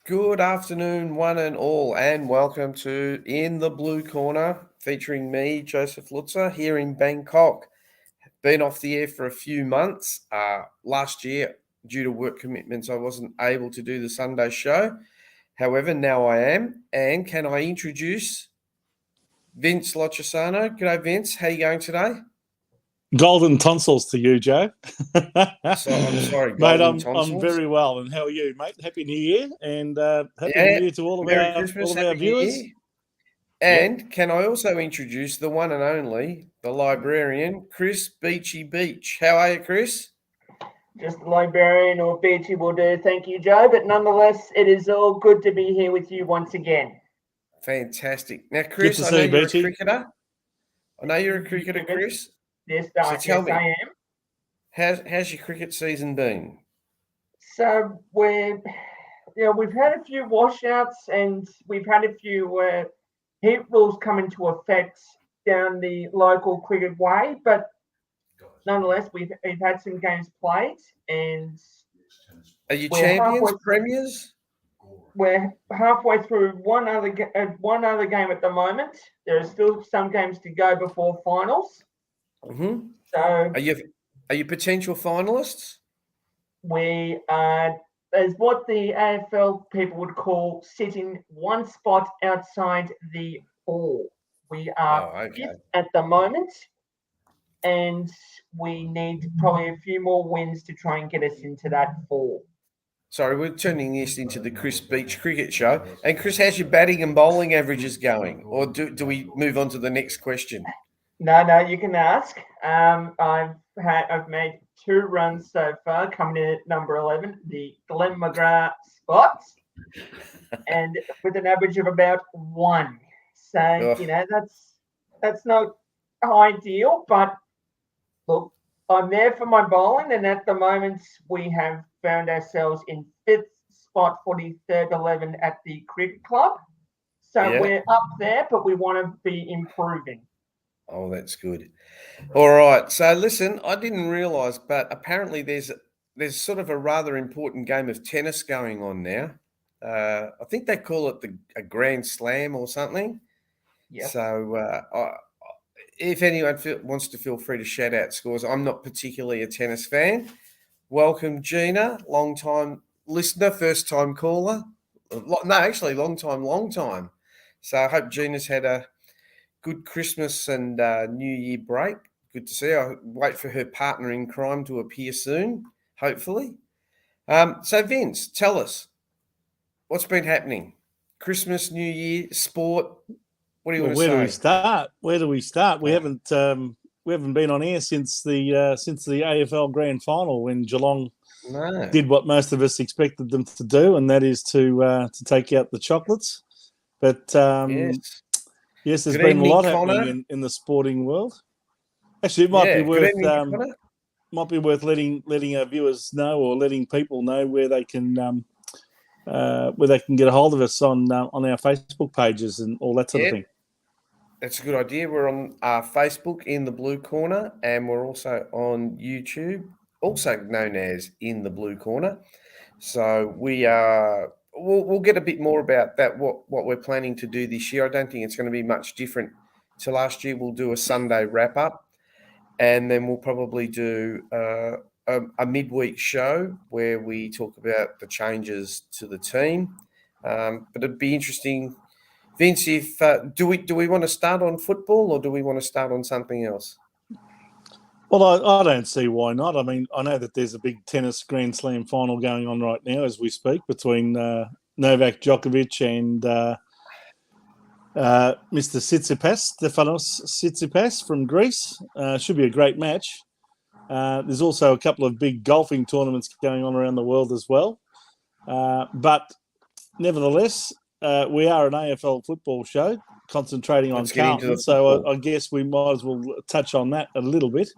Good afternoon, one and all, and welcome to In the Blue Corner, featuring me, Joseph Luzza, here in Bangkok. Been off the air for a few months. Last year, due to work commitments, I wasn't able to do the Sunday show. However, now I am. And can I introduce Vince Loccisano? G'day, Vince. How you going today? Golden tonsils to you, Joe. So I'm sorry, Mate, golden I'm tonsils. very well. And how are you, mate? Happy New Year, and Happy New Yeah, Year to all of Merry our Christmas, our Happy New viewers. Year. Yep. And can I also introduce the one and only, the librarian, Chris Beachy Beach. How are you, Chris? Just the librarian or Beachy will do. Thank you, Joe. But nonetheless, it is all good to be here with you once again. Fantastic. Now, Good Chris, to I see know you, you're a Beachy. cricketer. I know you're a cricketer, Chris. Yes, So tell yes, me, I am. how's your cricket season been? So we've had a few washouts and we've had a few heat rules come into effect down the local cricket way, but nonetheless, we've had some games played, and Are you we're champions, halfway. premiers? We're halfway through one other game at the moment. There are still some games to go before finals. Mm-hmm. So Are you potential finalists? we are, as what the AFL people would call, sitting one spot outside the four. We are fifth at the moment, and we need probably a few more wins to try and get us into that four. Sorry, we're turning this into the Chris Beach Cricket Show. And Chris, how's your batting and bowling averages going? Or do we move on to the next question? No, you can ask. I've made 2 runs so far, coming in at number 11, the Glenn McGrath spot, and with an average of about 1. So that's not ideal, but look, I'm there for my bowling, and at the moment we have found ourselves in 5th spot for the third 11 at the cricket club. So we're up there, but we want to be improving. Oh, that's good. All right. So listen, I didn't realise, but apparently there's sort of a rather important game of tennis going on now. I think they call it a Grand Slam or something. Yep. So if anyone wants to, feel free to shout out scores. I'm not particularly a tennis fan. Welcome, Gina, long-time listener, first-time caller. No, actually, long time. So I hope Gina's had a good Christmas and New Year break. Good to see her. I wait for her partner in crime to appear soon, hopefully. So, Vince, tell us, what's been happening? Christmas, New Year, sport. What do you want to say? Where do we start? We haven't been on air since the AFL Grand Final when Geelong did what most of us expected them to do, and that is to take out the chocolates. But yes, there's been a lot happening in the sporting world. Actually, it might be worth letting our viewers know, or letting people know where they can get a hold of us on our Facebook pages and all that sort of thing. That's a good idea. We're on Facebook in the Blue Corner, and we're also on YouTube, also known as In the Blue Corner. So we'll get a bit more about that, what we're planning to do this year. I don't think it's going to be much different to last year. We'll do a Sunday wrap-up, and then we'll probably do a midweek show where we talk about the changes to the team. But it'd be interesting, Vince, if do we want to start on football, or do we want to start on something else? Well, I don't see why not. I mean, I know that there's a big tennis Grand Slam final going on right now as we speak between Novak Djokovic and Mr. Stefanos Tsitsipas from Greece. Should be a great match. There's also a couple of big golfing tournaments going on around the world as well. But nevertheless, we are an AFL football show concentrating on Carlton, so I guess we might as well touch on that a little bit.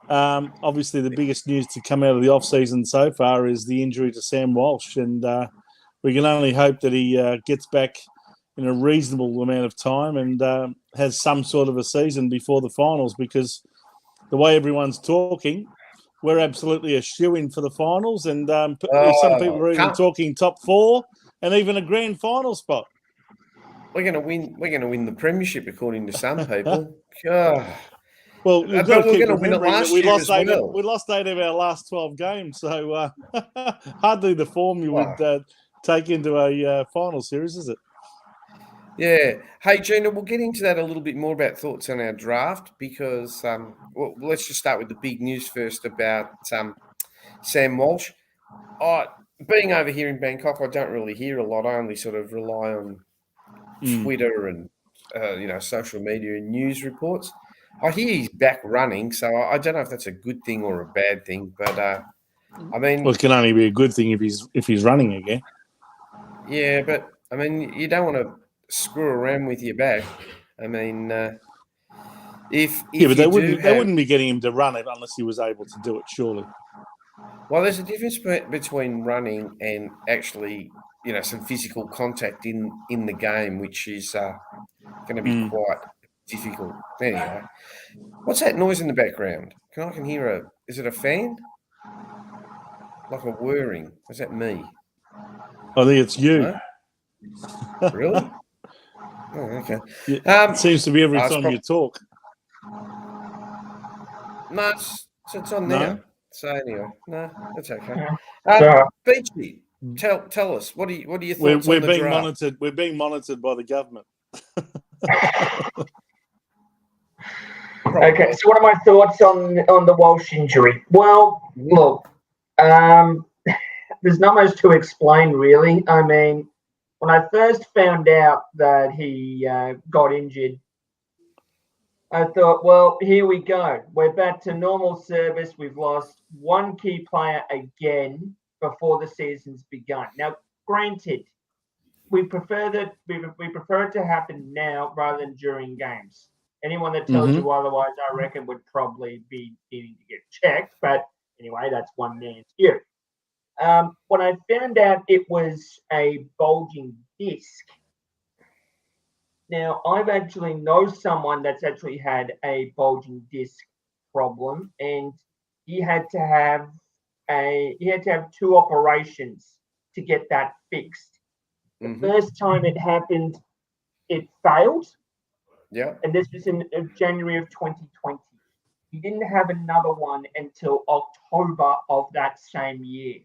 Obviously, the biggest news to come out of the off-season so far is the injury to Sam Walsh, and we can only hope that he gets back in a reasonable amount of time and has some sort of a season before the finals, because the way everyone's talking, we're absolutely a shoo-in for the finals, and some people are even talking top 4, and even a grand final spot. We're going to win. We're going to win the premiership, according to some people. God. Well, you've got But to we're keep going to win it remembering that last we year lost as well. we lost 8 of our last 12 games, so hardly the form you would take into a final series, is it? Yeah. Hey, Gina, we'll get into that a little bit more about thoughts on our draft because well, let's just start with the big news first about Sam Walsh. Being over here in Bangkok, I don't really hear a lot. I only sort of rely on Twitter and social media and news reports. I hear he's back running, so I don't know if that's a good thing or a bad thing. But I mean, well, it can only be a good thing if he's running again. Yeah, but I mean, you don't want to screw around with your back. I mean, if but you do they wouldn't be getting him to run it unless he was able to do it, surely. Well, there's a difference between running and actually, some physical contact in the game, which is going to be quite difficult. Anyway, what's that noise in the background? I can hear is it a fan? Like a whirring. Is that me? I think it's you. No? Really? Oh, okay. It seems to be every time you talk. No, it's on No? now. So anyway, no, that's okay. Yeah. Beachy, tell us what are your thoughts We're on the being draft? monitored. We're being monitored by the government. Okay, so what are my thoughts on the Walsh injury? Well, look, there's not much to explain really. I mean, when I first found out that he got injured, I thought, well, here we go. We're back to normal service. We've lost one key player again before the season's begun. Now, granted, we prefer it to happen now rather than during games. Anyone that tells you otherwise, I reckon, would probably be needing to get checked. But anyway, that's one man's view. When I found out it was a bulging disc, now I've actually know someone that's actually had a bulging disc problem, and he had to have 2 operations to get that fixed. The first time it happened, it failed. Yeah. And this was in January of 2020. He didn't have another one until October of that same year.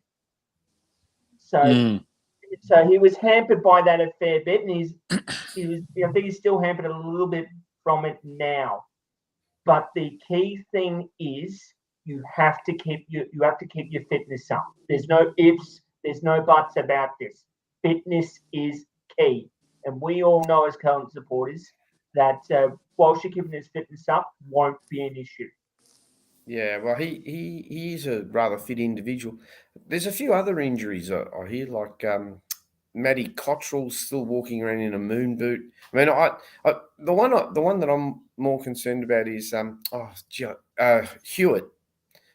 So he was hampered by that a fair bit, and I think he's still hampered a little bit from it now. But the key thing is you have to keep your fitness up. There's no ifs, there's no buts about this. Fitness is key, and we all know as Carlton supporters that whilst you're keeping his fitness up, won't be an issue. Yeah, well, he is a rather fit individual. There's a few other injuries I hear, like Matty Cottrell's still walking around in a moon boot. I mean, the one that I'm more concerned about is Hewitt,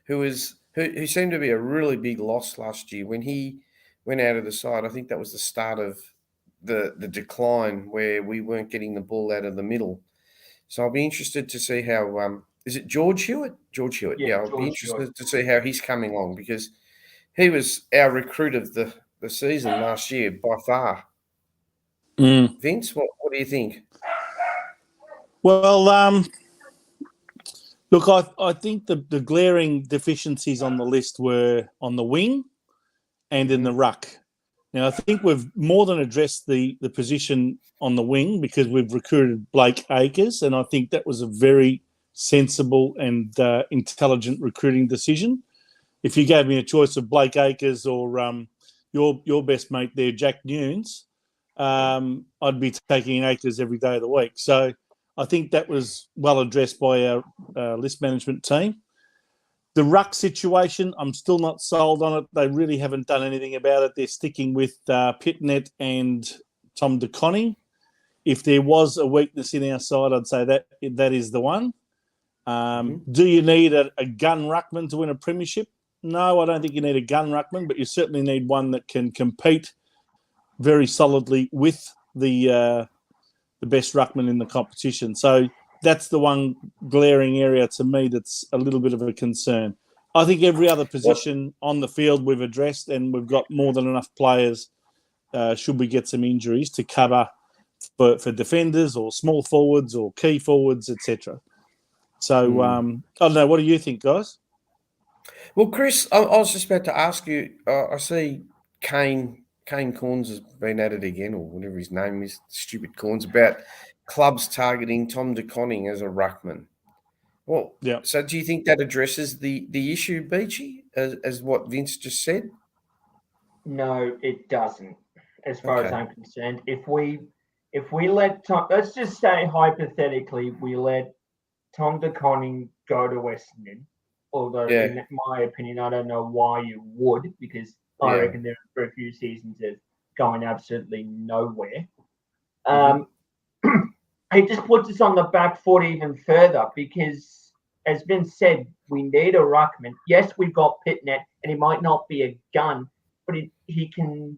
who seemed to be a really big loss last year when he went out of the side. I think that was the start of the decline where we weren't getting the ball out of the middle. So I'll be interested to see how is it George Hewitt? George Hewitt. Yeah, I'll be interested to see how he's coming along because he was our recruit of the season last year by far. Vince, what do you think? Well, look, I think the glaring deficiencies on the list were on the wing and in the ruck. Now, I think we've more than addressed the position on the wing because we've recruited Blake Acres, and I think that was a very sensible and intelligent recruiting decision. If you gave me a choice of Blake Acres or your best mate there, Jack Nunes, I'd be taking Acres every day of the week. So I think that was well addressed by our list management team. The ruck situation, I'm still not sold on it. They really haven't done anything about it. They're sticking with Pitnet and Tom DeConning. If there was a weakness in our side, I'd say that is the one. Do you need a gun ruckman to win a premiership? No, I don't think you need a gun ruckman, but you certainly need one that can compete very solidly with the best ruckman in the competition. So that's the one glaring area to me that's a little bit of a concern. I think every other position on the field we've addressed, and we've got more than enough players should we get some injuries to cover for defenders or small forwards or key forwards, etc. So I don't know. What do you think, guys? Well, Chris, I was just about to ask you. I see Kane Corns has been at it again, or whatever his name is, stupid Corns, about clubs targeting Tom De Koning as a ruckman. Well, Yeah. so do you think that addresses the issue, Beachy, as what Vince just said? No, it doesn't. As far as Okay. I'm concerned, if we let Tom, let's just say hypothetically, we let Tom De Koning go to Essendon. Although, Yeah. in my opinion, I don't know why you would, because I Yeah. reckon there are a few seasons of going absolutely nowhere. It just puts us on the back foot even further because, as Vince said, we need a ruckman. Yes, we've got Pitnet, and he might not be a gun, but he can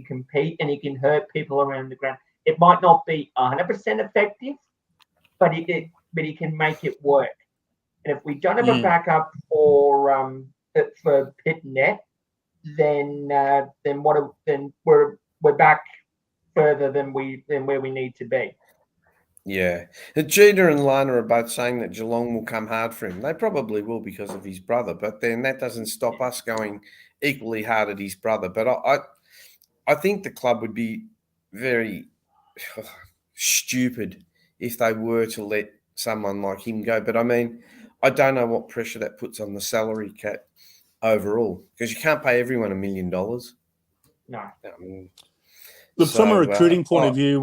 compete and he can hurt people around the ground. It might not be 100% effective, but he can make it work. And if we don't have a backup for Pitnet, then we're back further than where we need to be. Yeah. Jeter and Lana are both saying that Geelong will come hard for him. They probably will because of his brother, but then that doesn't stop us going equally hard at his brother. But I think the club would be very stupid if they were to let someone like him go. But I mean, I don't know what pressure that puts on the salary cap overall because you can't pay everyone $1 million. No. Look, from a recruiting point of view,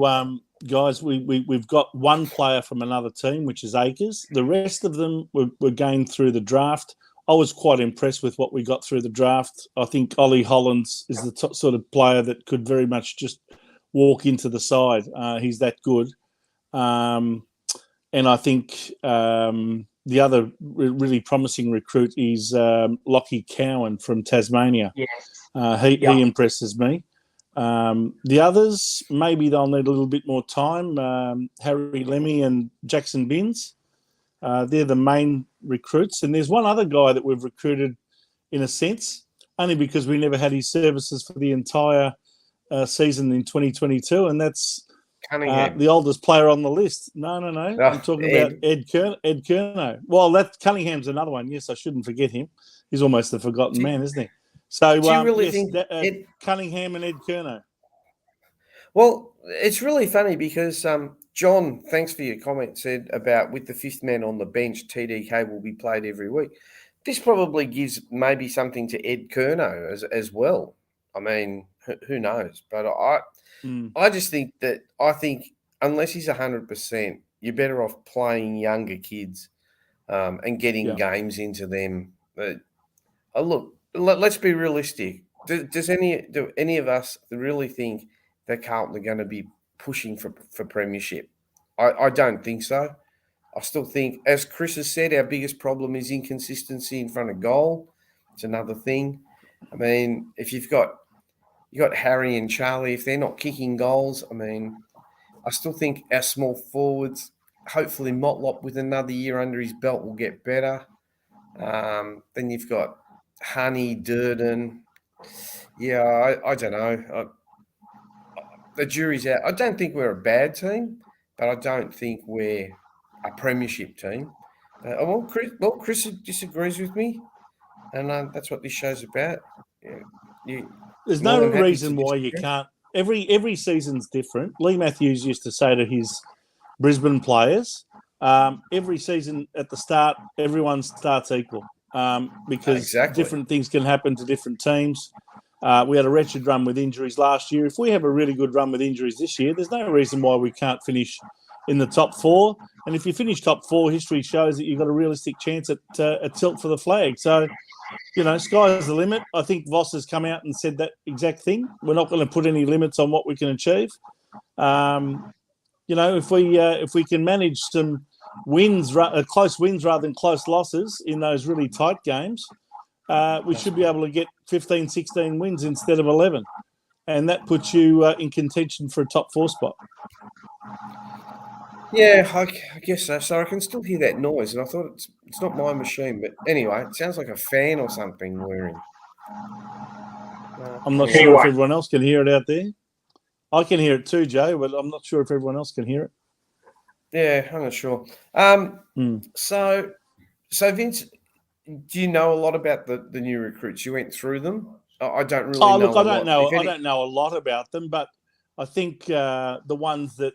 guys, we've got one player from another team, which is Akers. The rest of them were going through the draft. I was quite impressed with what we got through the draft. I think Ollie Hollands is the sort of player that could very much just walk into the side. He's that good. And I think the other really promising recruit is Lockie Cowan from Tasmania. Yes. He impresses me. The others, maybe they'll need a little bit more time. Harry Lemmy and Jackson Binns, they're the main recruits. And there's one other guy that we've recruited in a sense, only because we never had his services for the entire season in 2022, and that's the oldest player on the list. No. I'm talking about Ed Kerno. Well, Cunningham's another one. Yes, I shouldn't forget him. He's almost a forgotten man, isn't he? So, do you really think Cunningham and Ed Kerno? Well, it's really funny because John, thanks for your comment, said about with the fifth man on the bench, TDK will be played every week. This probably gives maybe something to Ed Kerno as well. I mean, who knows? But I just think unless he's 100%, you're better off playing younger kids and getting games into them. Look, let's be realistic. Do any of us really think that Carlton are going to be pushing for premiership? I don't think so. I still think, as Chris has said, our biggest problem is inconsistency in front of goal. It's another thing. I mean, if you got Harry and Charlie, if they're not kicking goals, I mean, I still think our small forwards, hopefully Motlop with another year under his belt will get better. Then you've got Honey, Durden. Yeah, I don't know. The jury's out. I don't think we're a bad team, but I don't think we're a premiership team. Chris disagrees with me, and that's what this show's about. Yeah, there's no reason why you can't. Every season's different. Lee Matthews used to say to his Brisbane players, every season at the start, everyone starts equal because different things can happen to different teams. We had a wretched run with injuries last year. If we have a really good run with injuries this year, there's no reason why we can't finish in the top four. And if you finish top four, history shows that you've got a realistic chance at tilt for the flag. So, sky's the limit. I think Voss has come out and said that exact thing. We're not going to put any limits on what we can achieve. If we can manage some wins, close wins rather than close losses in those really tight games, we should be able to get 15, 16 wins instead of 11. And that puts you in contention for a top four spot. Yeah, I guess so. So I can still hear that noise, and I thought it's not my machine. But anyway, it sounds like a fan or something whirring. I'm not sure if everyone else can hear it out there. I can hear it too, Joe, but I'm not sure if everyone else can hear it. Yeah, I'm not sure. So Vince, do you know a lot about the new recruits? You went through them. I don't really know Look, a I lot. don't know. I don't know a lot about them, but I think the ones that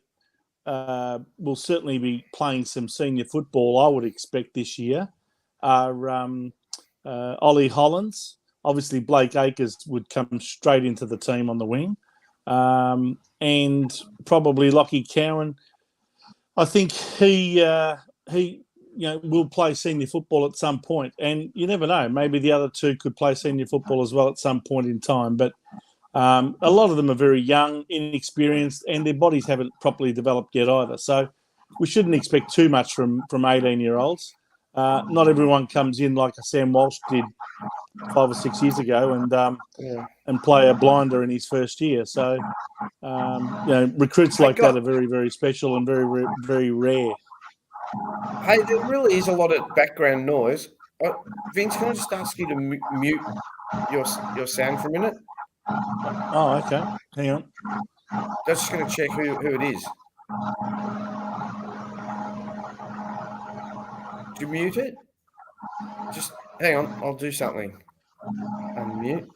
will certainly be playing some senior football, I would expect this year, are Ollie Hollands. Obviously, Blake Acres would come straight into the team on the wing, and probably Lockie Cowan. I think he will play senior football at some point, and you never know. Maybe the other two could play senior football as well at some point in time. But a lot of them are very young, inexperienced, and their bodies haven't properly developed yet either. So we shouldn't expect too much from 18-year-olds. Not everyone comes in like a Sam Walsh did 5 or 6 years ago and play a blinder in his first year. So recruits like that are very, very special and very, very rare. Hey, there really is a lot of background noise. Vince, can I just ask you to mute your sound for a minute? Oh, okay. Hang on. Just going to check who it is. Did you mute it? Just hang on. I'll do something. Unmute.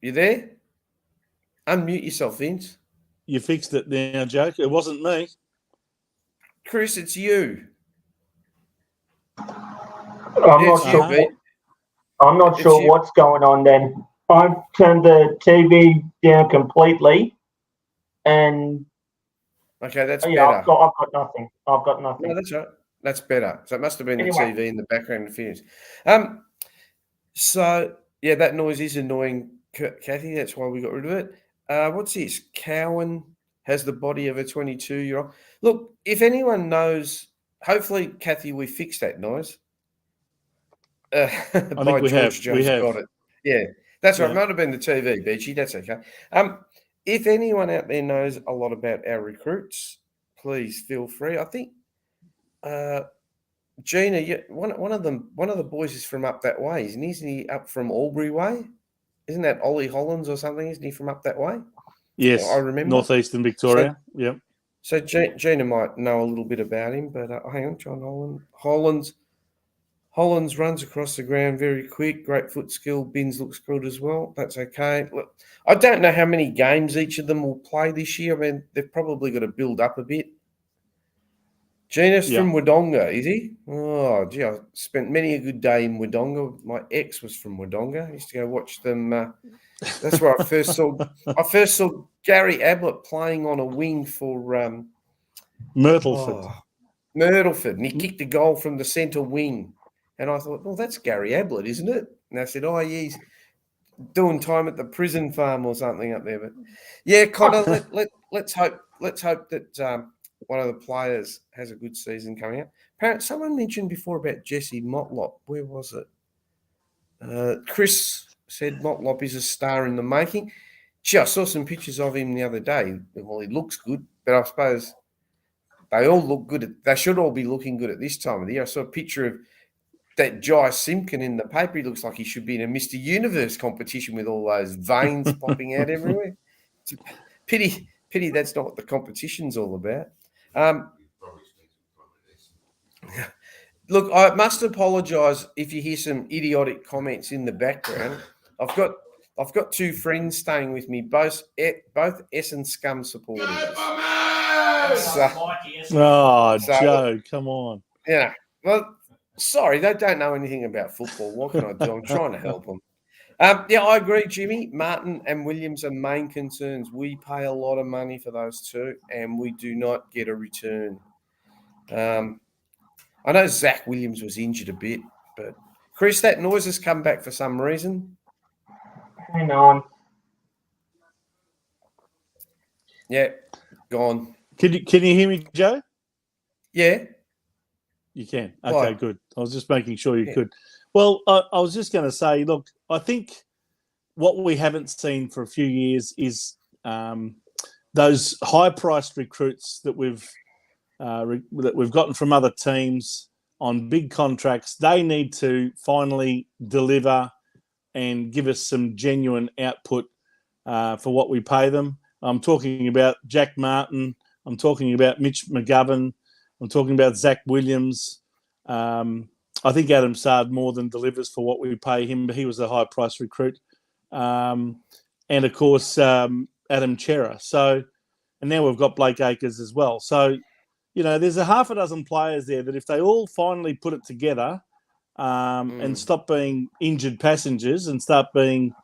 You there? Unmute yourself, Vince. You fixed it now, Joe. It wasn't me. Chris, it's you. I'm not sure what's going on then. I've turned the TV down completely, and okay, that's better. I've got nothing. No, that's right. That's better. So it must have been the TV in the background interference. So yeah, that noise is annoying, Kathy. That's why we got rid of it. What's this? Cowan has the body of a 22-year-old. Look, if anyone knows, hopefully, Kathy, we fixed that noise. I think we have. Got it. Yeah, that's right. It might have been the TV, Beachy. That's okay. If anyone out there knows a lot about our recruits, please feel free. I think Gina, one of the boys is from up that way, isn't he? Isn't he up from Albury way? Isn't that Ollie Hollands or something? Isn't he from up that way? Yes, I remember. Northeastern Victoria. Yep. So Gina might know a little bit about him, but hang on, John Hollands runs across the ground very quick, great foot skill. Binns looks good as well. That's okay. Look, I don't know how many games each of them will play this year. I mean, they've probably got to build up a bit. Gina's from Wodonga, is he? Oh, gee, I spent many a good day in Wodonga. My ex was from Wodonga. I used to go watch them. That's where I first saw Gary Ablett playing on a wing for Myrtleford. Myrtleford, and he kicked a goal from the centre wing. And I thought, well, that's Gary Ablett, isn't it? And I said, he's doing time at the prison farm or something up there. But yeah, Connor, let's hope that one of the players has a good season coming up. Apparently, someone mentioned before about Jesse Motlop. Where was it? Chris said Motlop is a star in the making. Gee, I saw some pictures of him the other day. Well, he looks good, but I suppose they all look good. They should all be looking good at this time of the year. I saw a picture of that Jai Simpkin in the paper. He looks like he should be in a Mr. Universe competition with all those veins popping out everywhere. It's a pity that's not what the competition's all about. Look, I must apologise if you hear some idiotic comments in the background. I've got two friends staying with me, both Essendon Scum supporters. Joe, come on. Yeah, well, sorry, they don't know anything about football. What can I do? I'm trying to help them. Yeah, I agree, Jimmy. Martin and Williams are main concerns. We pay a lot of money for those two, and we do not get a return. I know Zach Williams was injured a bit, but Chris, that noise has come back for some reason. Hang on. Yeah, gone. Can you hear me, Joe? Yeah. You can. Okay, good. I was just making sure you could. Well, I was just going to say, look, I think what we haven't seen for a few years is those high-priced recruits that we've gotten from other teams on big contracts. They need to finally deliver and give us some genuine output for what we pay them. I'm talking about Jack Martin. I'm talking about Mitch McGovern. I'm talking about Zach Williams. I think Adam Sard more than delivers for what we pay him. He was a high-price recruit. And, of course, Adam Chera. So, and now we've got Blake Acres as well. So, there's a half a dozen players there that if they all finally put it together and stop being injured passengers and start being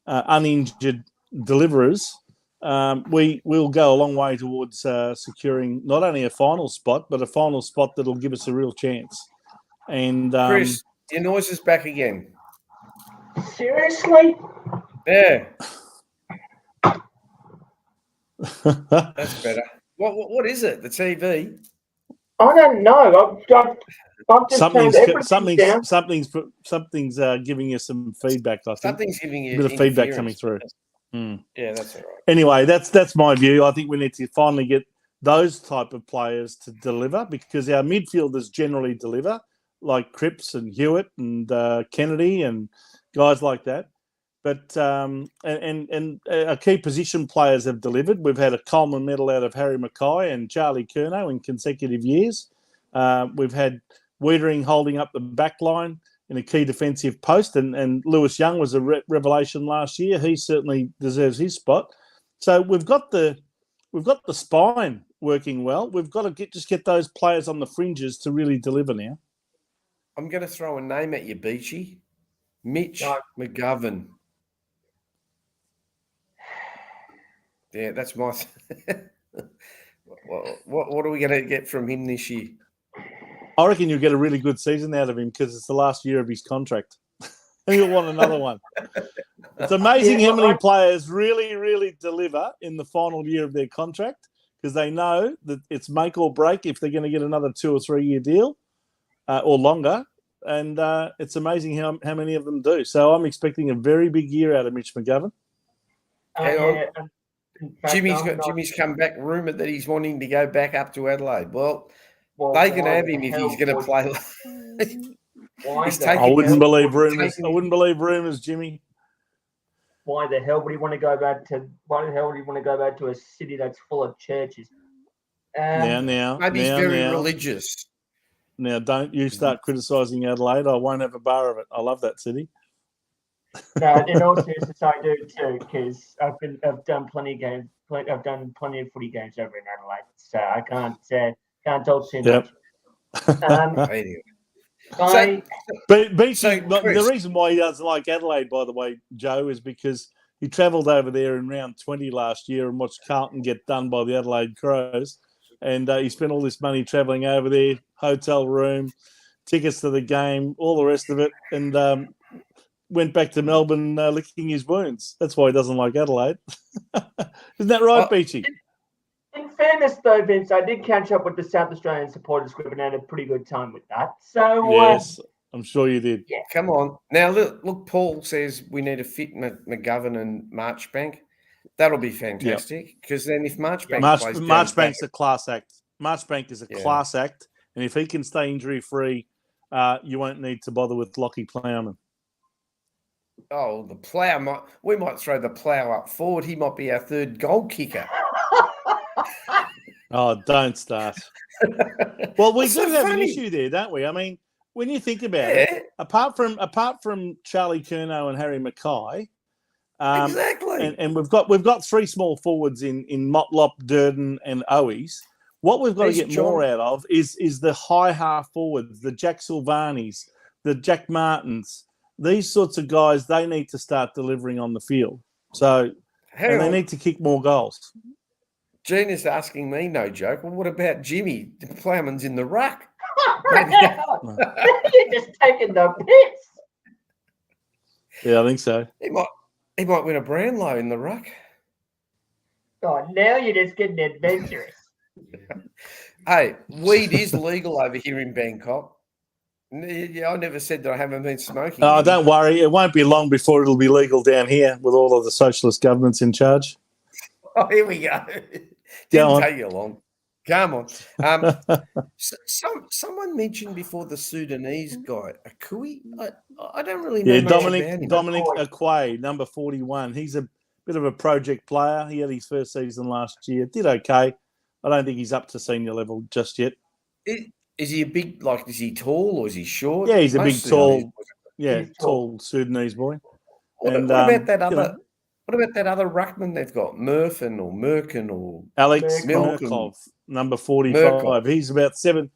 uninjured deliverers, we'll go a long way towards securing not only a final spot, but a final spot that'll give us a real chance. And Chris, your noise is back again. Seriously? Yeah. That's better. What is it? The TV? I don't know. I've just turned everything down. Something's giving you some feedback. I think Something's giving you a bit of feedback coming through. Yeah, that's all right. Anyway, that's my view. I think we need to finally get those type of players to deliver because our midfielders generally deliver, like Cripps and Hewitt and Kennedy and guys like that. But and our key position players have delivered. We've had a Coleman medal out of Harry Mackay and Charlie Curnow in consecutive years. We've had Wiedering holding up the back line in a key defensive post, and Lewis Young was a revelation last year. He certainly deserves his spot. So we've got the spine working well. We've got to just get those players on the fringes to really deliver now. I'm going to throw a name at you, Beachy. Mitch McGovern. Yeah, that's my. What are we going to get from him this year? I reckon you'll get a really good season out of him because it's the last year of his contract. And you'll want another one. It's amazing how many players really, really deliver in the final year of their contract because they know that it's make or break if they're going to get another 2 or 3 year deal or longer. And it's amazing how many of them do. So I'm expecting a very big year out of Mitch McGovern. Jimmy's come back rumoured that he's wanting to go back up to Adelaide. Well they can have him if he's going to play. I wouldn't believe rumours. I wouldn't believe rumours, Jimmy. Why the hell would he want to go back to? Why the hell would he want to go back to a city that's full of churches? Maybe he's very religious. Now, don't you start criticising Adelaide. I won't have a bar of it. I love that city. No, in all seriousness, I do too, because I've done plenty of games. I've done plenty of footy games over in Adelaide, so I can't talk too much. The reason why he doesn't like Adelaide, by the way, Joe, is because he travelled over there in round 20 last year and watched Carlton get done by the Adelaide Crows. And he spent all this money travelling over there, hotel room, tickets to the game, all the rest of it, and went back to Melbourne licking his wounds. That's why he doesn't like Adelaide. Isn't that right, Beachy? In fairness, though, Vince, I did catch up with the South Australian supporters group and had a pretty good time with that. So yes, I'm sure you did. Yeah. Come on. Now, look, Paul says we need to fit McGovern and Marchbank. That'll be fantastic because then if Marchbank plays Marchbank's a class act. Marchbank is a class act, and if he can stay injury-free, you won't need to bother with Lockie Plowman. Oh, the Plough we might throw the Plough up forward. He might be our third goal kicker. Oh, don't start. Well, we do have an issue there, don't we? I mean, when you think about it, apart from Charlie Curnow and Harry Mackay, exactly, and we've got 3 small forwards in Motlop, Durden, and Owies. What we've got to get more out of is the high half forwards, the Jack Silvanis, the Jack Martins. These sorts of guys, they need to start delivering on the field. So, and they need to kick more goals. Gina's asking me, no joke. Well, what about Jimmy? The Plowman's in the ruck. You're just taking the piss. Yeah, I think so. He might win a Brownlow in the ruck. Oh, now you're just getting adventurous. Hey, weed is legal over here in Bangkok. Yeah, I never said that I haven't been smoking. Oh, don't worry. It won't be long before it'll be legal down here with all of the socialist governments in charge. Oh, here we go. Didn't take you long. Come on. Someone mentioned before the Sudanese guy, Akui. I don't really know much about him. Dominic Akwe, number 41. He's a bit of a project player. He had his first season last year. Did okay. I don't think he's up to senior level just yet. Is he a big, like, is he tall or is he short? Yeah, he's a big, tall Sudanese boy. What about that other? What about that other ruckman they've got? Merkin or Alex Murkov, number 45. Murkov. He's about 7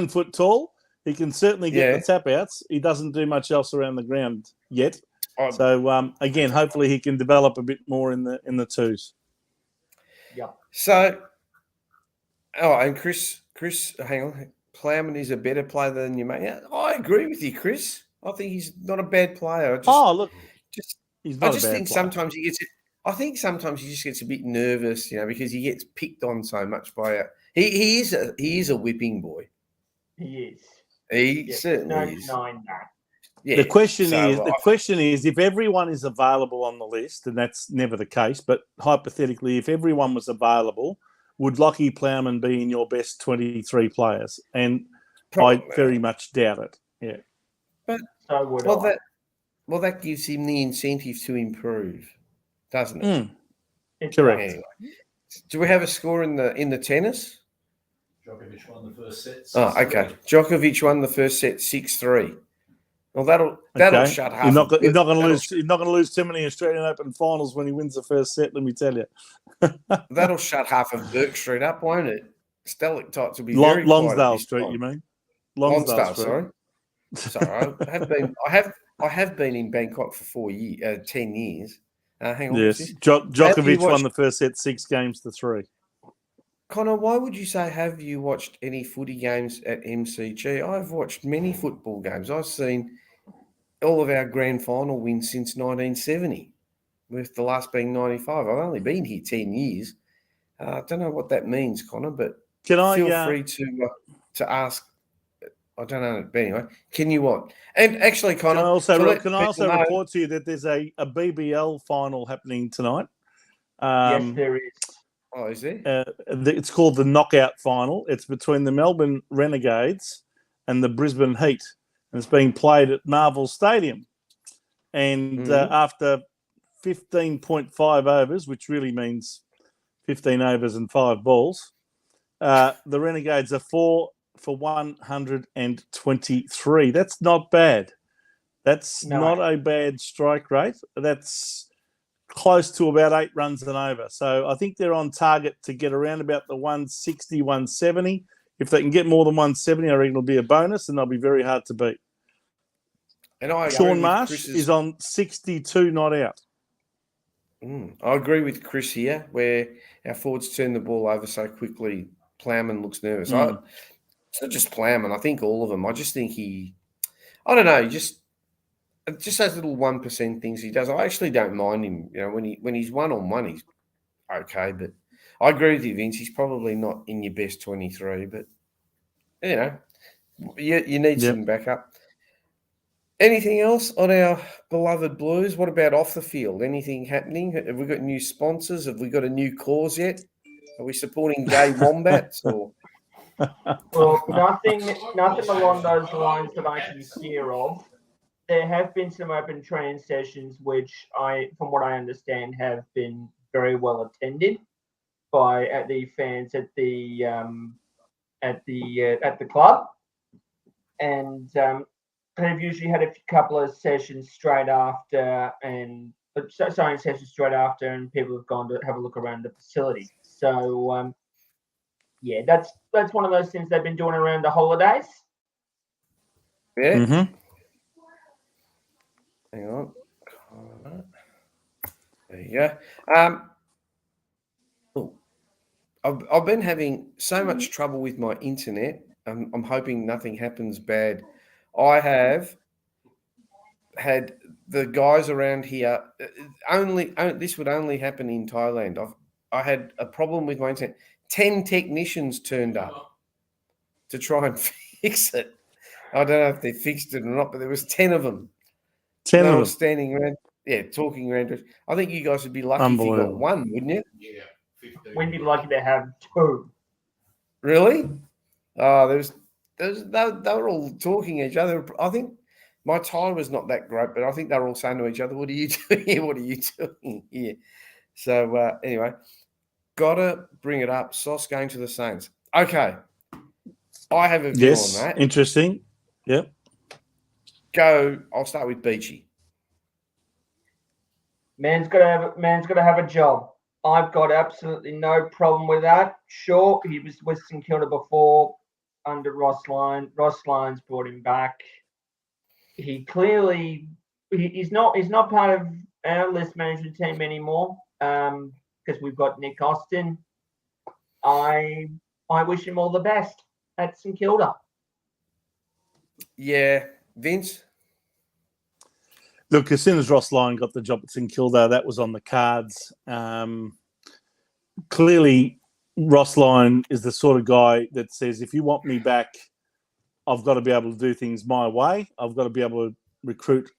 foot tall. He can certainly get the tap outs. He doesn't do much else around the ground yet. So again, hopefully he can develop a bit more in the twos. Yeah. So, and Chris, hang on. Plowman is a better player than you, mate. Yeah, I agree with you, Chris. I think he's not a bad player. He's not I just think player. sometimes he gets it. I think sometimes he just gets a bit nervous, because he gets picked on so much by it. He is a whipping boy. He is. He certainly is. Yeah. The question is, if everyone is available on the list, and that's never the case, but hypothetically, if everyone was available, would Lockie Plowman be in your best 23 players? And probably. I very much doubt it. Yeah. But that gives him the incentive to improve, doesn't it? Correct. Anyway, do we have a score in the tennis? Djokovic won the first set. 6-3. Oh, okay. Djokovic won the first set 6-3. Well, that'll shut half. He's not going to lose too many Australian Open finals when he wins the first set. Let me tell you. That'll shut half of Burke Street up, won't it? Stalactites will be very Lonsdale Street. You mean? Lonsdale, sorry. Sorry, I have been in Bangkok for 10 years. Hang on. Yes, Djokovic won the first set 6-3. Connor, why would you say, have you watched any footy games at MCG? I've watched many football games. I've seen all of our grand final wins since 1970, with the last being 95. I've only been here 10 years. I don't know what that means, Connor, but feel free to ask. I don't know. But anyway, can you what? And actually, Connor, can I also report to you that there's a BBL final happening tonight? Yes, there is. Oh, is there? It's called the Knockout Final. It's between the Melbourne Renegades and the Brisbane Heat. And it's being played at Marvel Stadium. And after 15.5 overs, which really means 15 overs and 5 balls, the Renegades are 4 for 123. That's not bad. That's not a bad strike rate. That's close to about 8 runs and over. So I think they're on target to get around about the 160, 170. If they can get more than 170, I reckon it'll be a bonus, and they'll be very hard to beat. And Sean Marsh is on 62 not out. I agree with Chris here, where our forwards turn the ball over so quickly. Plowman looks nervous. It's not just Plowman. I think all of them. I just think I don't know, just those little 1% things he does. I actually don't mind him. When he's one-on-one, he's okay. But I agree with you, Vince. He's probably not in your best 23. But you need some backup. Anything else on our beloved Blues? What about off the field? Anything happening? Have we got new sponsors? Have we got a new cause yet? Are we supporting gay wombats or? Well, nothing along those lines that I can hear of. There have been some open train sessions, which from what I understand, have been very well attended by the fans at the club, and they've usually had a couple of sessions straight after, and people have gone to have a look around the facility. So, that's one of those things they've been doing around the holidays. Yeah. Mm-hmm. Hang on. There you go. I've been having so much trouble with my internet. I'm hoping nothing happens bad. I have had the guys around here. This would only happen in Thailand. I had a problem with my internet. 10 technicians turned up to try and fix it. I don't know if they fixed it or not, but there was 10 of them. 10 of them standing around, talking around. I think you guys would be lucky if you got one, wouldn't you? Yeah, 15. We'd be lucky to have 2. Really? Oh, they were all talking each other. I think my tie was not that great, but I think they were all saying to each other, "What are you doing here? What are you doing here?" So anyway, gotta bring it up. Sauce going to the Saints. Okay, I have a view on Yes, that. interesting. Yep. Go. I'll start with Beachy. Man's got to have a job. I've got absolutely no problem with that. Sure, he was with St Kilda before under Ross Lyon. Ross Lyon's brought him back. He clearly he's not part of our list management team anymore because we've got Nick Austin. I wish him all the best at St Kilda. Yeah, Vince. Look, as soon as Ross Lyon got the job at St Kilda, that was on the cards. Clearly, Ross Lyon is the sort of guy that says, if you want me back, I've got to be able to do things my way. I've got to be able to recruit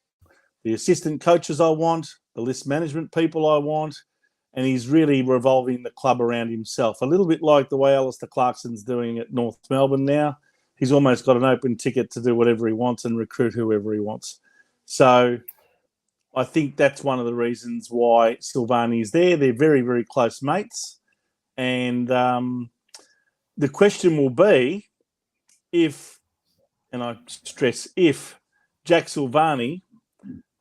the assistant coaches I want, the list management people I want, and he's really revolving the club around himself. A little bit like the way Alistair Clarkson's doing at North Melbourne now. He's almost got an open ticket to do whatever he wants and recruit whoever he wants. So I think that's one of the reasons why Silvani is there. They're very, very close mates. And the question will be if, and I stress if, Jack Silvani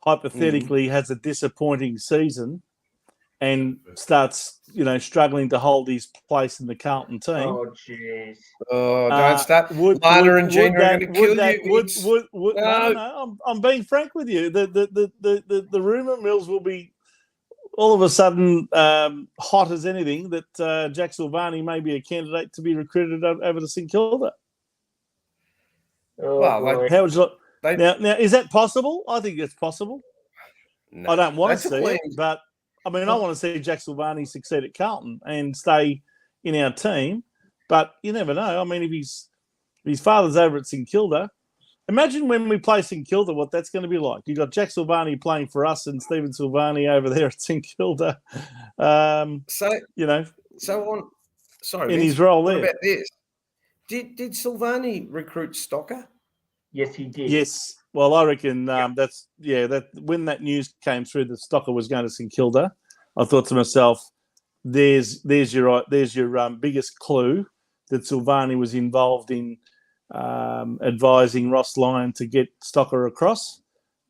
hypothetically has a disappointing season and starts, struggling to hold his place in the Carlton team. Oh, jeez. Oh, don't start. Lana and Gina are going to kill you. No. I'm being frank with you. The rumor mills will be all of a sudden hot as anything that Jack Silvani may be a candidate to be recruited over to St Kilda. Oh, well, how would you now, is that possible? I think it's possible. No, I don't want to see it, but I want to see Jack Silvani succeed at Carlton and stay in our team. But you never know. If his father's over at St Kilda, imagine when we play St Kilda, what that's going to be like. You've got Jack Silvani playing for us and Stephen Silvani over there at St Kilda. Sorry, in his role there. What about this? Did Silvani recruit Stocker? Yes, he did. Yes. Well, I reckon that when that news came through that Stocker was going to St Kilda, I thought to myself, there's your biggest clue that Silvani was involved in advising Ross Lyon to get Stocker across.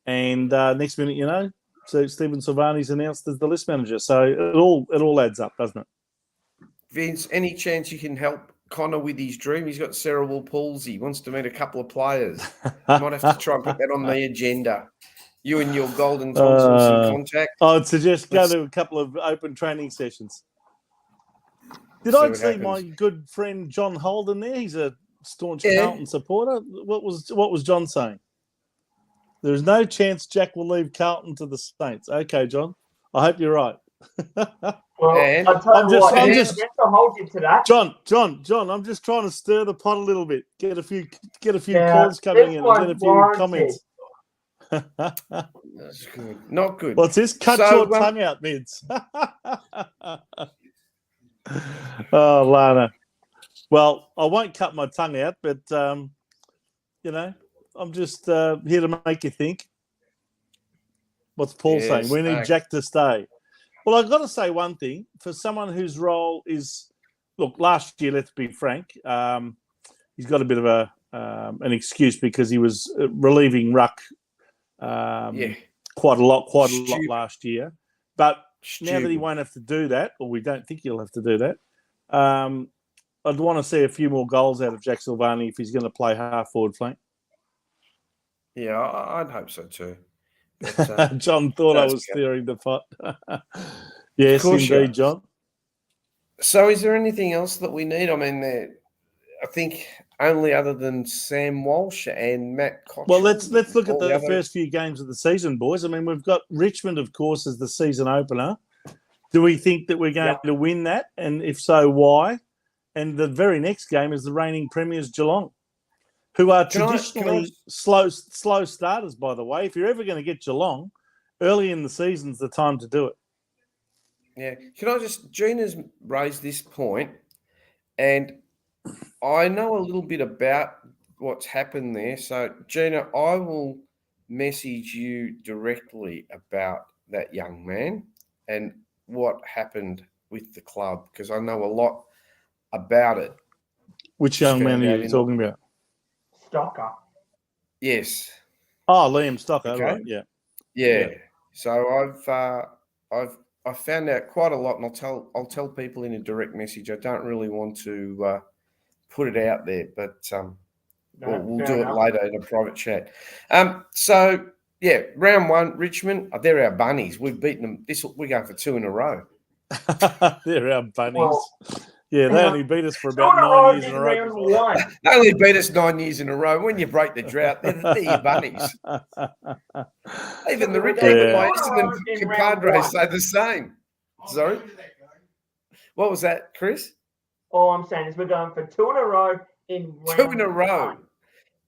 And next minute, so Stephen Silvani's announced as the list manager. So it all adds up, doesn't it? Vince, any chance you can help Connor with his dream? He's got cerebral palsy. He wants to meet a couple of players. Might have to try and put that on the agenda. You and your golden tonsils in contact. I'd suggest go to a couple of open training sessions. Did I see my good friend John Holden there? He's a staunch Carlton supporter. What was John saying? There's no chance Jack will leave Carlton to the Saints. Okay, John. I hope you're right. Well, I'm just hold you to that. John, I'm just trying to stir the pot a little bit. Get a few calls coming in. Get a few comments. That's good. Not good. What's this? Cut your tongue out, Mids. Oh, Lana. Well, I won't cut my tongue out, but I'm just here to make you think. What's Paul saying? We need Jack to stay. Well, I've got to say one thing. For someone whose role is, look, last year, let's be frank, he's got a bit of an excuse because he was relieving Ruck quite a lot last year. But now that he won't have to do that, or we don't think he'll have to do that, I'd want to see a few more goals out of Jack Silvani if he's going to play half-forward flank. Yeah, I'd hope so too. But, John thought I was stirring the pot. Yes, indeed, John. So is there anything else that we need? I think only other than Sam Walsh and Matt Cottrell. Well, let's look at the first few games of the season, boys. We've got Richmond, of course, as the season opener. Do we think that we're going to win that? And if so, why? And the very next game is the reigning premiers, Geelong, who are traditionally slow starters, by the way. If you're ever going to get Geelong, early in the season's the time to do it. Yeah. Can I just, Gina's raised this point, and I know a little bit about what's happened there. So, Gina, I will message you directly about that young man and what happened with the club because I know a lot about it. Which Just young man found are out you in talking about? Stocker. Yes. Oh, Liam Stocker, Okay. right? Yeah. Yeah. So I found out quite a lot, and I'll tell people in a direct message. I don't really want to put it out there, but we'll fair do enough. it later in a private chat. So yeah, round one, Richmond. They're our bunnies. We've beaten them. We're going for 2 in a row. They're our bunnies. Well, yeah, they hang on. only beat us for 2 about in a 9 row years in in a row round before that. one. They only beat us 9 years in a row. When you break the drought, they're your bunnies. Even We're my going for Yeah. 2 in a Essendon row in round compadres one. say the same. Sorry? What was that, Chris? All I'm saying is we're going for 2 in a row in round 2 in a row. one.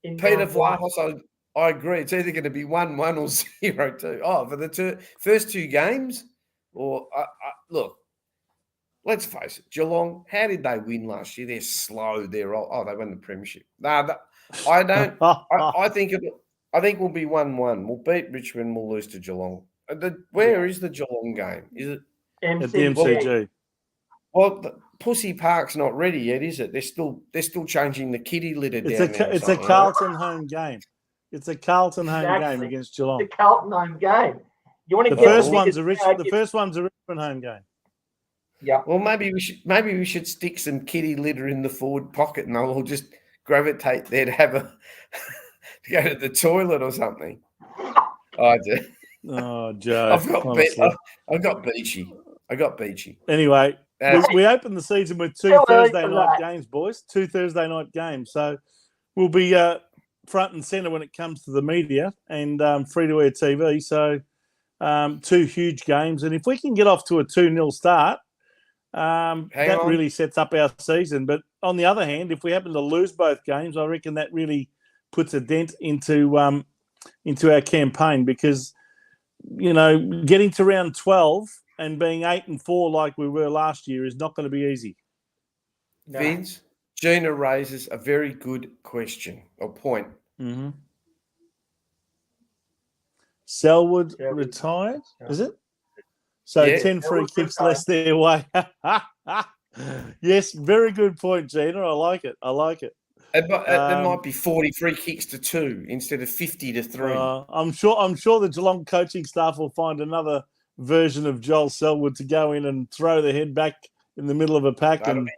In Peter round one. Vlahos, I agree. It's either going to be 1-1 or 0-2. Oh, for the first 2 games? Or look, let's face it, Geelong, how did they win last year? They're slow. They're all, they won the premiership. No, I don't. I think we'll be 1-1. We'll beat Richmond. We'll lose to Geelong. Where is the Geelong game? Is it At the MCG. MCG. well? Pussy Park's not ready yet, is it? They're still changing the kitty litter It's down there. a Something, Carlton home game. It's a Carlton home game Exactly. against The Geelong. Carlton home game. You want to The get first the one's biggest the first one's a Richmond home game. Yeah. Well, maybe we should stick some kitty litter in the forward pocket, and they'll all just gravitate there to have to go to the toilet or something. I do. Oh, Joe. I've got Beachy. I got Beachy. Anyway, That's we opened the season with 2 Too early Thursday for night that. games, boys. 2 Thursday night games. So we'll be front and centre when it comes to the media and free-to-air TV. So 2 huge games. And if we can get off to a 2-0 start, that really sets up our season. But on the other hand, if we happen to lose both games, I reckon that really puts a dent into our campaign because, getting to round 12 and being 8-4 like we were last year is not going to be easy. No. Vince, Gina raises a very good question or point. Mm-hmm. Selwood retired, is it? So Yeah. 10 free kicks less their way. Yes, very good point, Gina. I like it. There might be 40 free kicks to 2 instead of 50 to 3. I'm sure the Geelong coaching staff will find another version of Joel Selwood to go in and throw the head back in the middle of a pack and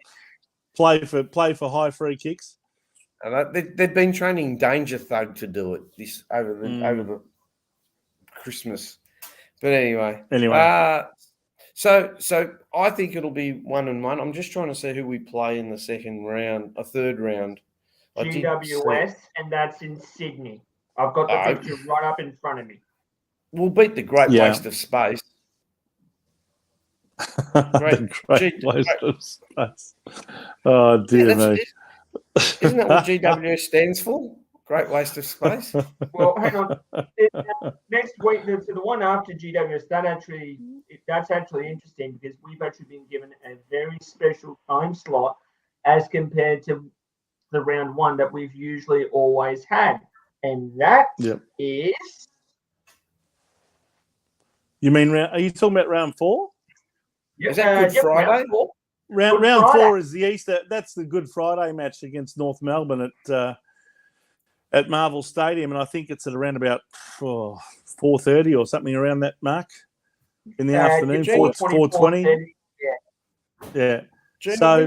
play for high free kicks. And they've been training Danger Thug to do it over the Christmas. But anyway. So I think it'll be 1-1. I'm just trying to see who we play in the third round. GWS, and that's in Sydney. I've got the picture right up in front of me. We'll beat the Great Waste of Space. Great waste of space. Oh, dear me. Isn't that what GWS stands for? Great Waste of Space? Well, hang on. Next week, so the one after GWS, that's actually interesting because we've actually been given a very special time slot as compared to the round 1 that we've usually always had. And that is... You mean, are you talking about round 4? Is that Good Friday? Round 4 is the Easter. That's the Good Friday match against North Melbourne at Marvel Stadium, and I think it's at around about 4:30 or something around that mark in the afternoon. 4:20. Yeah. So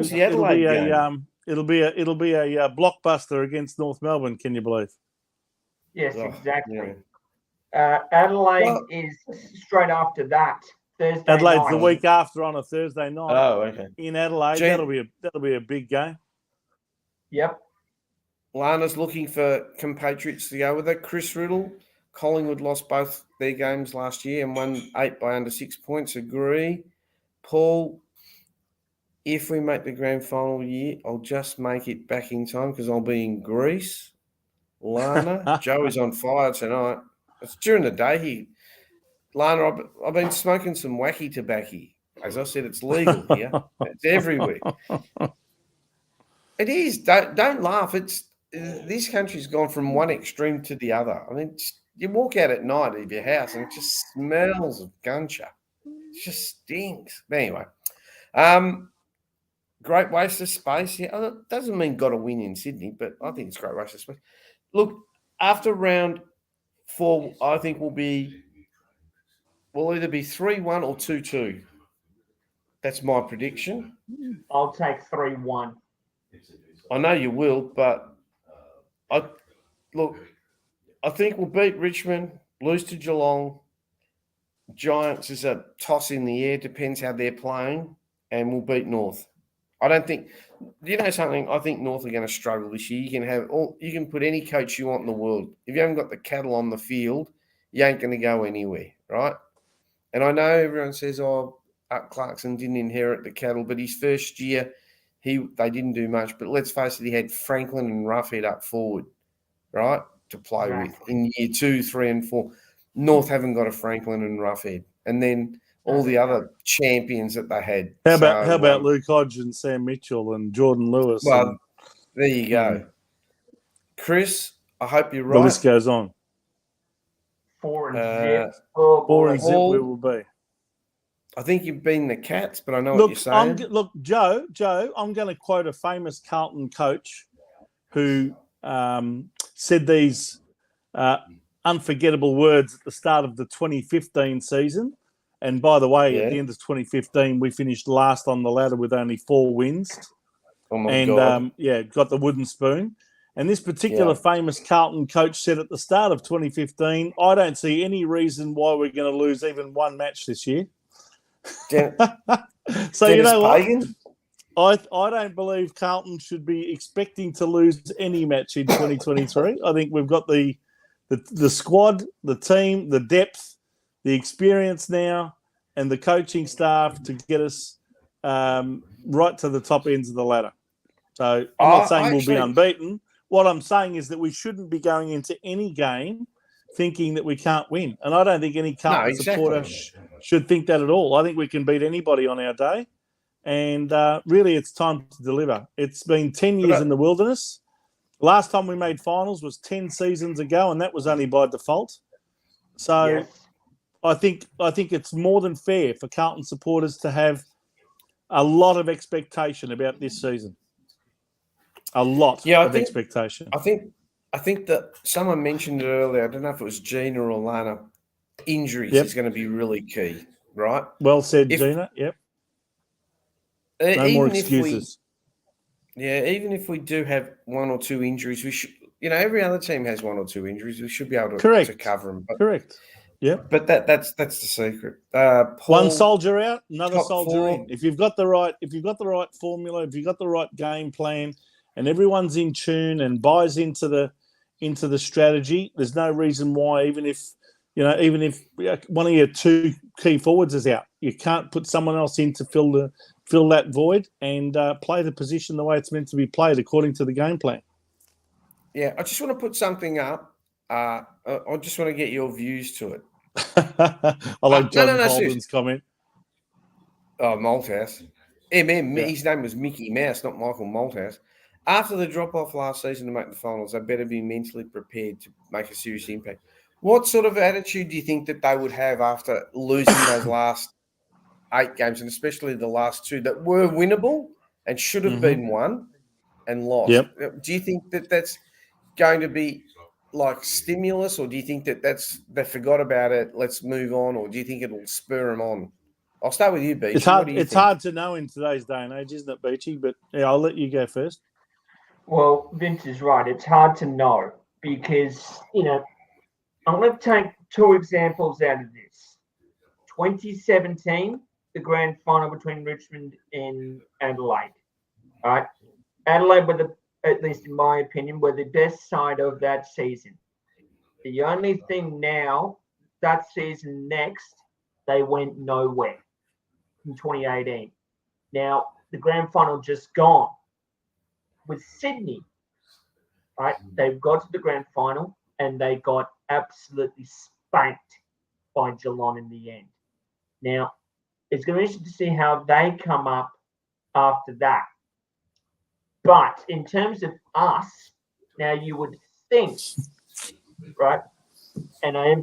it'll be a blockbuster against North Melbourne. Can you believe? Yes, exactly. Yeah. Adelaide is straight after that. Thursday Adelaide's night. the week after on a Thursday night. Oh, okay. In Adelaide, that'll be a big game. Yep. Lana's looking for compatriots to go with it. Chris Riddle, Collingwood lost both their games last year and won 8 by under 6 points. Agree. Paul, if we make the grand final year, I'll just make it back in time because I'll be in Greece. Lana, Joe is on fire tonight. It's during the day here. Lana, I've been smoking some wacky tobacco. As I said, it's legal here. It's everywhere. It is. Don't laugh. It's this country's gone from one extreme to the other. I mean, you walk out at night of your house and it just smells of guncha. It just stinks. But anyway, great waste of space. Yeah, it doesn't mean got to win in Sydney, but I think it's a great waste of space. Look, after round 4, I think we'll either be 3-1 or 2-2. That's my prediction. I'll take 3-1. I know you will, but I think we'll beat Richmond, lose to Geelong. Giants is a toss in the air, depends how they're playing, and we'll beat North. I don't think, you know something, I think North are going to struggle this year. You can put any coach you want in the world. If you haven't got the cattle on the field, you ain't going to go anywhere, right? And I know everyone says, Clarkson didn't inherit the cattle, but his first year, they didn't do much. But let's face it, he had Franklin and Roughhead up forward, right, to play with in year 2, 3, and 4. North haven't got a Franklin and Roughhead, and then all the other champions that they had. How about Luke Hodge and Sam Mitchell and Jordan Lewis? Well, there you go, Chris. I hope you're right. The list goes on. 4 and zip. 4 and zip we will be. I think you've been the Cats, but I know what you're saying. Joe, I'm going to quote a famous Carlton coach who said these unforgettable words at the start of the 2015 season. And by the way, at the end of 2015, we finished last on the ladder with only 4 wins. Oh my God. Got the wooden spoon. And this particular famous Carlton coach said at the start of 2015, I don't see any reason why we're going to lose even one match this year. So you know what? I don't believe Carlton should be expecting to lose any match in 2023. I think we've got the squad, the team, the depth, the experience now, and the coaching staff to get us right to the top ends of the ladder. So I'm not saying we'll be unbeaten. What I'm saying is that we shouldn't be going into any game thinking that we can't win. And I don't think any Carlton supporter should think that at all. I think we can beat anybody on our day. And really, it's time to deliver. It's been 10 years in the wilderness. Last time we made finals was 10 seasons ago, and that was only by default. So I think it's more than fair for Carlton supporters to have a lot of expectation about this season. A lot of expectation. I think that someone mentioned it earlier. I don't know if it was Gina or Lana. Injuries is going to be really key, right? Well said, Gina. Yep. No more excuses. Even if we do have 1 or 2 injuries, we should. Every other team has 1 or 2 injuries. We should be able to cover them. Correct. Yeah. But that's the secret. Paul, one soldier out, another soldier in. If you've got the right formula, if you've got the right game plan, and everyone's in tune and buys into the strategy, there's no reason why, even if one of your 2 key forwards is out, you can't put someone else in to fill that void and play the position the way it's meant to be played according to the game plan. Yeah, I just want to put something up. I just want to get your views to it. I like John Holden's comment. Oh, Malthouse. His name was Mickey Mouse, not Michael Malthouse. After the drop-off last season to make the finals, they better be mentally prepared to make a serious impact. What sort of attitude do you think that they would have after losing those last 8 games, and especially the last 2 that were winnable and should have been won and lost? Yep. Do you think that that's going to be like stimulus, or do you think that they forgot about it, let's move on, or do you think it'll spur them on? I'll start with you, Beachy. It's hard to know in today's day and age, isn't it, Beachy? But I'll let you go first. Well, Vince is right. It's hard to know because, I'm going to take 2 examples out of this. 2017, the grand final between Richmond and Adelaide. All right. Adelaide were at least in my opinion, were the best side of that season. The only thing now, that season next, they went nowhere in 2018. Now, the grand final just gone. With Sydney, right? They got to the grand final and they got absolutely spanked by Geelong in the end. Now, it's going to be interesting to see how they come up after that. But in terms of us, now you would think, right? And I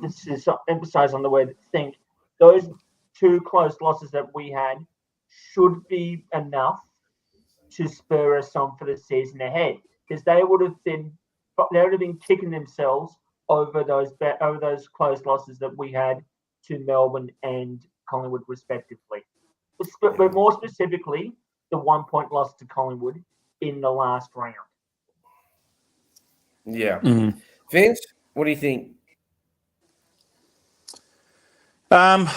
emphasize on the word think. Those 2 close losses that we had should be enough to spur us on for the season ahead, because they would have been kicking themselves over those close losses that we had to Melbourne and Collingwood respectively. But more specifically, the 1-point loss to Collingwood in the last round. Yeah. Mm. Vince, what do you think?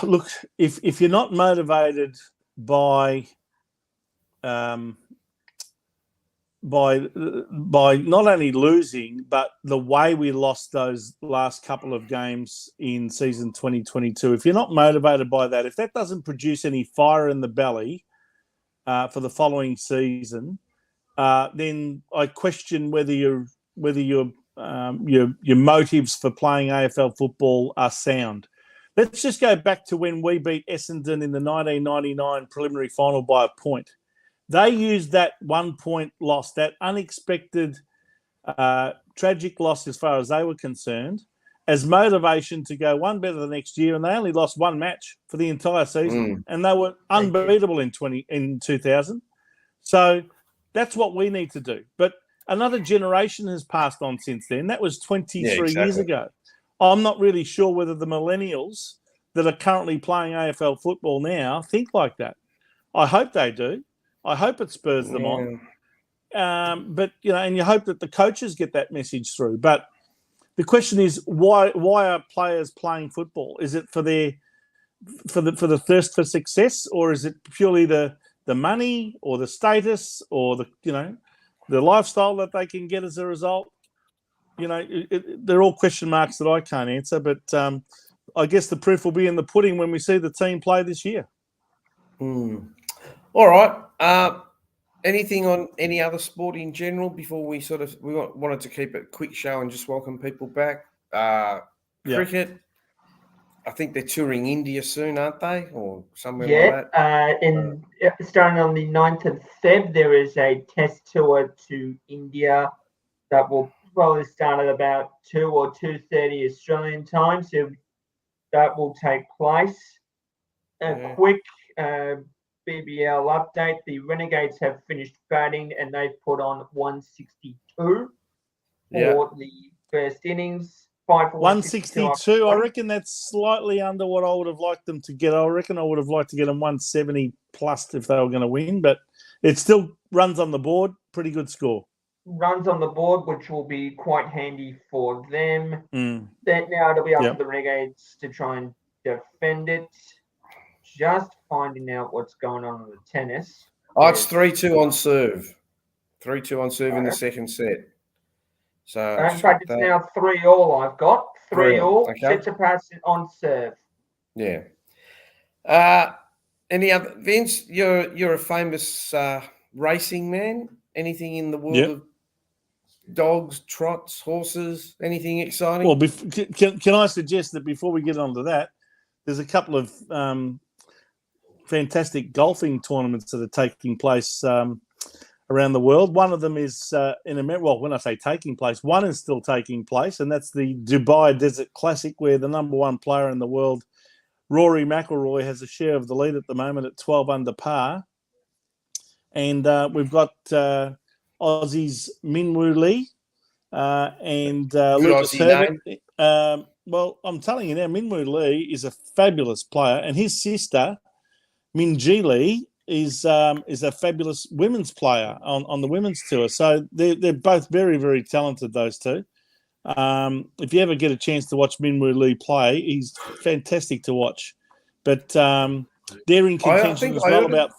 Look, if you're not motivated by not only losing, but the way we lost those last couple of games in season 2022, if you're not motivated by that, if that doesn't produce any fire in the belly for the following season, then I question whether your motives for playing AFL football are sound. Let's just go back to when we beat Essendon in the 1999 preliminary final by a point. They used that 1-point loss, that unexpected, tragic loss as far as they were concerned, as motivation to go one better the next year, and they only lost 1 match for the entire season, and they were unbeatable in 2000. So that's what we need to do. But another generation has passed on since then. That was 23 years ago. I'm not really sure whether the millennials that are currently playing AFL football now think like that. I hope they do. I hope it spurs them on. But, and you hope that the coaches get that message through. But the question is, why are players playing football? Is it for the thirst for success, or is it purely the money or the status or the lifestyle that they can get as a result? They're all question marks that I can't answer. But I guess the proof will be in the pudding when we see the team play this year. All right. Anything on any other sport in general before we wanted to keep it a quick show and just welcome people back? Cricket. I think they're touring India soon, aren't they? Or somewhere like that? Starting on the 9th of Feb, there is a test tour to India that will probably start at about 2 or 2:30 Australian time. So that will take place. A quick BBL update. The Renegades have finished batting and they've put on 162 for the first innings. 162. I reckon that's slightly under what I would have liked them to get. I reckon I would have liked to get them 170 plus if they were going to win, but it still runs on the board. Pretty good score. Runs on the board, which will be quite handy for them. Now it'll be up to the Renegades to try and defend it. Just finding out what's going on in the tennis. Oh, it's 3-2 on serve. 3-2 on serve in the second set. So in fact, it's now 3-3. I've got 3-3. Tsitsipas on serve. Yeah. Any other, Vince? You're a famous racing man. Anything in the world of dogs, trots, horses? Anything exciting? Well, can I suggest that before we get on to that, there's a couple of fantastic golfing tournaments that are taking place around the world. One of them is in America. Well, when I say taking place, one is still taking place, and that's the Dubai Desert Classic, where the number 1 player in the world, Rory McIlroy, has a share of the lead at the moment at 12 under par. And we've got Aussies Minwoo Lee and Lucas Herbert. Well, I'm telling you now, Minwoo Lee is a fabulous player, and his sister, Minjee Lee, is a fabulous women's player on the women's tour. So they're both very, very talented, those two. If you ever get a chance to watch Minwoo Lee play, he's fantastic to watch. But they're in contention as well, about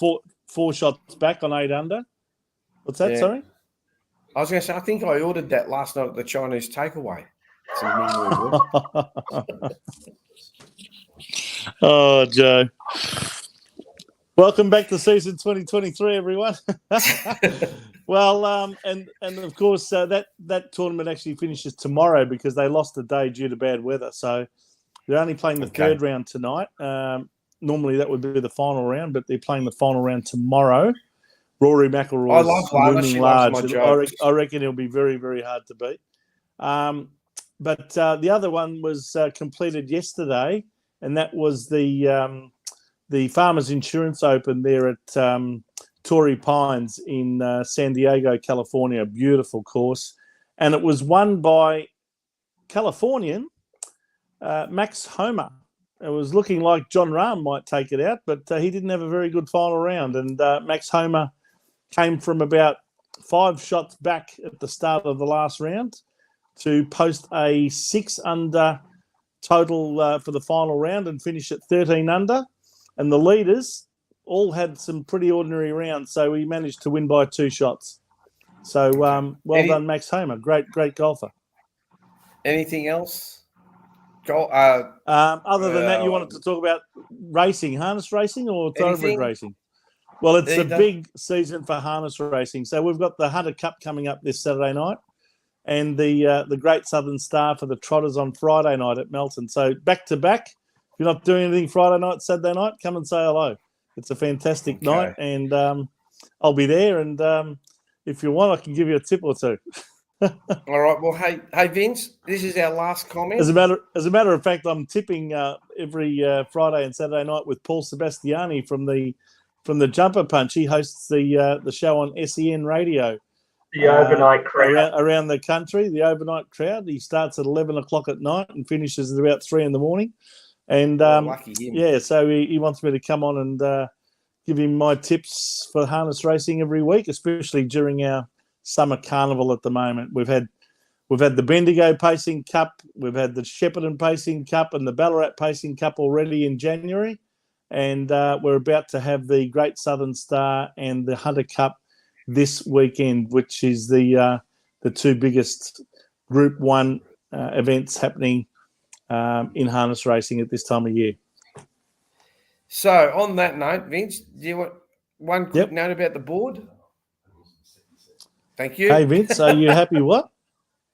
four shots back on 8 under. What's that, sorry? I was going to say, I think I ordered that last night at the Chinese takeaway. Oh, Joe. Welcome back to season 2023, everyone. Well, and of course, that tournament actually finishes tomorrow because they lost a day due to bad weather. So they're only playing the third round tonight. Normally that would be the final round, but they're playing the final round tomorrow. Rory I McIlroy's love Lana. looming She loves large. my jokes. I reckon he'll be very, very hard to beat. But the other one was completed yesterday, and that was the Farmers Insurance Open there at Torrey Pines in San Diego, California. Beautiful course. And it was won by Californian Max Homa. It was looking like John Rahm might take it out, but he didn't have a very good final round. And Max Homa came from about 5 shots back at the start of the last round to post a 6 under total for the final round and finish at 13 under. And the leaders all had some pretty ordinary rounds, so he managed to win by 2 shots. So well done, Max Homa. Great golfer. Anything else? Other than that, you wanted to talk about racing, harness racing or thoroughbred racing? Well, it's a big season for harness racing. So we've got the Hunter Cup coming up this Saturday night and the Great Southern Star for the Trotters on Friday night at Melton. So back to back. If you're not doing anything Friday night, Saturday night, come and say hello. It's a fantastic night, and I'll be there. And if you want, I can give you a tip or two. All right. Well, hey, Vince, this is our last comment. As a matter of fact, I'm tipping every Friday and Saturday night with Paul Sebastiani from the Jumper Punch. He hosts the show on SEN Radio. The overnight crowd around the country. The overnight crowd. He starts at 11 o'clock at night and finishes at about 3 in the morning. And lucky him. Yeah, so he wants me to come on and give him my tips for harness racing every week, especially during our summer carnival at the moment. We've had the Bendigo Pacing Cup, we've had the Shepparton Pacing Cup and the Ballarat Pacing Cup already in January, and we're about to have the Great Southern Star and the Hunter Cup this weekend, which is the 2 biggest Group 1 events happening in harness racing at this time of year. So on that note, Vince, do you want one quick note about the board? Thank you. Hey, Vince, are you happy? What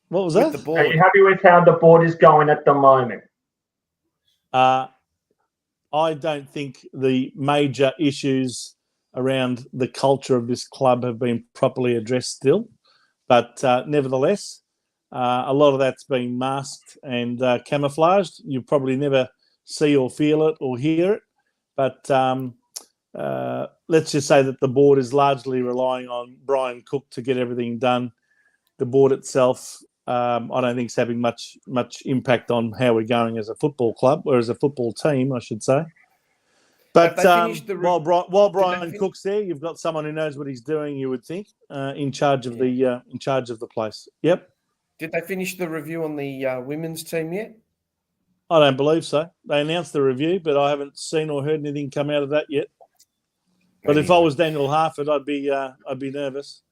was that? The board. Are you happy with how the board is going at the moment? I don't think the major issues around the culture of this club have been properly addressed still. But nevertheless, a lot of that's been masked and camouflaged. You probably never see or feel it or hear it. But let's just say that the board is largely relying on Brian Cook to get everything done. The board itself, I don't think, is having much impact on how we're going as a football club, or as a football team, I should say. But while Brian Cook's there, you've got someone who knows what he's doing, you would think, in charge of the place. Yep. Did they finish the review on the women's team yet? I don't believe so. They announced the review, but I haven't seen or heard anything come out of that yet. But if I was Daniel Harford, I'd be nervous.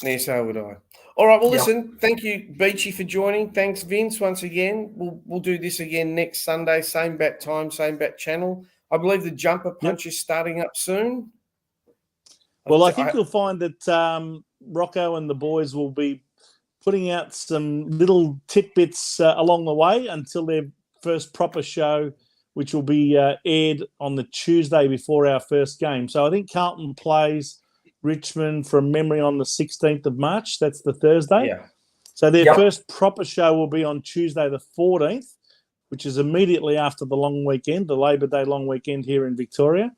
Yeah, so would I. All right. Well, listen. Thank you, Beachy, for joining. Thanks, Vince, once again. We'll do this again next Sunday, same bat time, same bat channel. I believe the Jumper Punch is starting up soon. Well, I think you'll find that Rocco and the boys will be putting out some little tidbits along the way until their first proper show, which will be aired on the Tuesday before our first game. So I think Carlton plays Richmond from memory on the 16th of March. That's the Thursday. Yeah. So their first proper show will be on Tuesday the 14th, which is immediately after the long weekend, the Labor Day long weekend here in Victoria.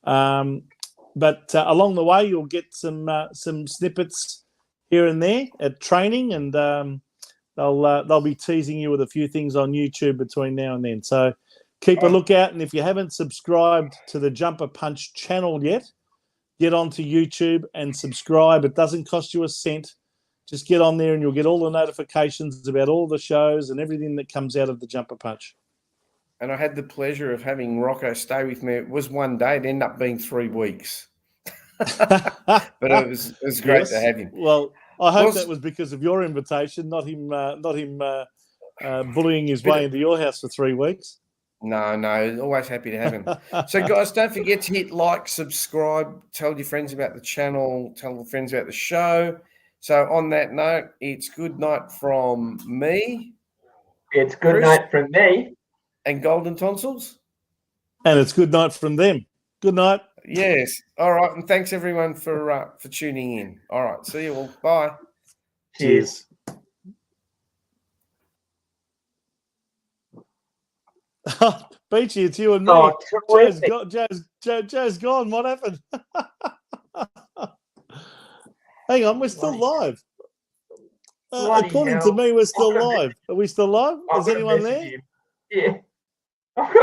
But along the way, you'll get some snippets here and there at training, and they'll be teasing you with a few things on YouTube between now and then. So keep a lookout, and if you haven't subscribed to the Jumper Punch channel yet, get onto YouTube and subscribe. It doesn't cost you a cent. Just get on there and you'll get all the notifications about all the shows and everything that comes out of the Jumper Punch. And I had the pleasure of having Rocco stay with me. It was one day. It ended up being 3 weeks. But it was great to have him. Well, I hope that was because of your invitation, not him bullying his way into your house for 3 weeks. No, always happy to have him. So, guys, don't forget to hit like, subscribe, tell your friends about the channel, tell your friends about the show. So, on that note, it's good night from me. It's good night from me. And Golden Tonsils. And it's good night from them. Good night. Yes. All right. And thanks everyone for tuning in. All right. See you all. Bye. Cheers. Beachy, it's you and me. Oh, Joe's terrific. Joe's gone. What happened? Hang on, we're still Bloody live. Bloody According to hell. me, we're still I've got to live. Are we still live? I've Is got to anyone message there? him. Yeah.